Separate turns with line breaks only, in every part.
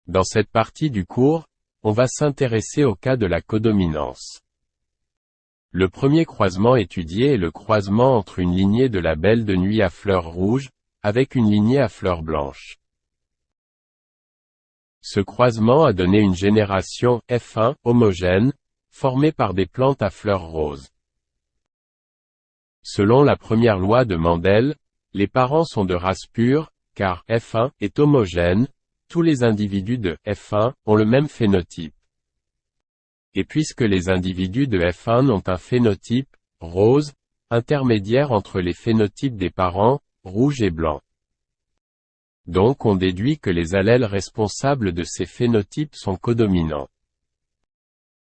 Dans cette partie du cours, on va s'intéresser au cas de la codominance. Le premier croisement étudié est le croisement entre une lignée de labels de nuit à fleurs rouges, avec une lignée à fleurs blanches. Ce croisement a donné une génération F1 homogène, formée par des plantes à fleurs roses. Selon la première loi de Mendel, les parents sont de race pure, car F1 est homogène, tous les individus de F1 ont le même phénotype. Et puisque les individus de F1 ont un phénotype rose, intermédiaire entre les phénotypes des parents, rouge et blanc. Donc on déduit que les allèles responsables de ces phénotypes sont codominants.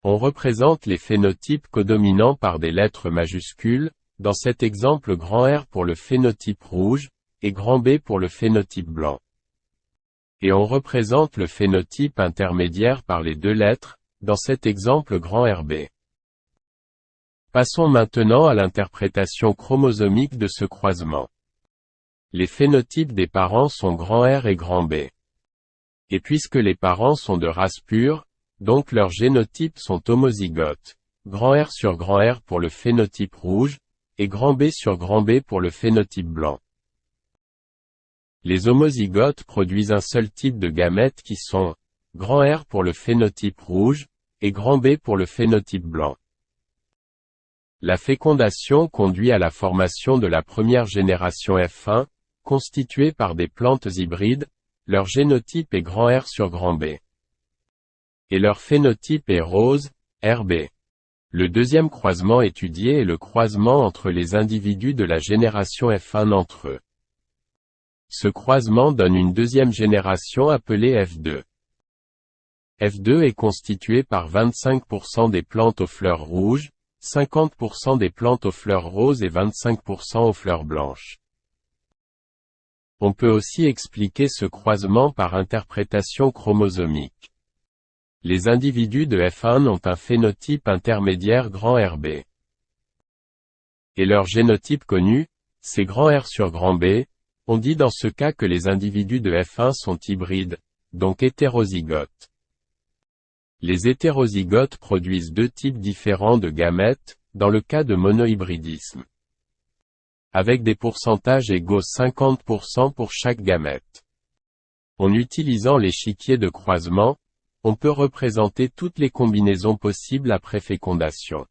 On représente les phénotypes codominants par des lettres majuscules, dans cet exemple grand R pour le phénotype rouge, et grand B pour le phénotype blanc. Et on représente le phénotype intermédiaire par les deux lettres, dans cet exemple grand RB. Passons maintenant à l'interprétation chromosomique de ce croisement. Les phénotypes des parents sont grand R et grand B. Et puisque les parents sont de race pure, donc leurs génotypes sont homozygotes, grand R sur grand R pour le phénotype rouge, et grand B sur grand B pour le phénotype blanc. Les homozygotes produisent un seul type de gamètes qui sont grand R pour le phénotype rouge, et grand B pour le phénotype blanc. La fécondation conduit à la formation de la première génération F1, constituée par des plantes hybrides, leur génotype est grand R sur grand B. Et leur phénotype est rose, RB. Le deuxième croisement étudié est le croisement entre les individus de la génération F1 entre eux. Ce croisement donne une deuxième génération appelée F2. F2 est constitué par 25% des plantes aux fleurs rouges, 50% des plantes aux fleurs roses et 25% aux fleurs blanches. On peut aussi expliquer ce croisement par interprétation chromosomique. Les individus de F1 ont un phénotype intermédiaire grand RB. Et leur génotype connu, c'est grand R sur grand B, on dit dans ce cas que les individus de F1 sont hybrides, donc hétérozygotes. Les hétérozygotes produisent deux types différents de gamètes, dans le cas de monohybridisme. Avec des pourcentages égaux 50% pour chaque gamète. En utilisant l'échiquier de croisement, on peut représenter toutes les combinaisons possibles après fécondation.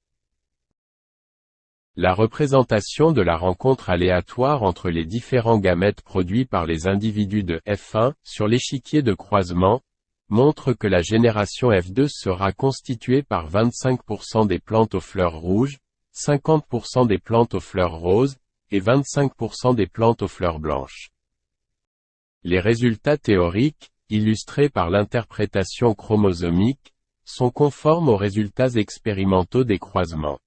La représentation de la rencontre aléatoire entre les différents gamètes produits par les individus de F1 sur l'échiquier de croisement montre que la génération F2 sera constituée par 25% des plantes aux fleurs rouges, 50% des plantes aux fleurs roses, et 25% des plantes aux fleurs blanches. Les résultats théoriques, illustrés par l'interprétation chromosomique, sont conformes aux résultats expérimentaux des croisements.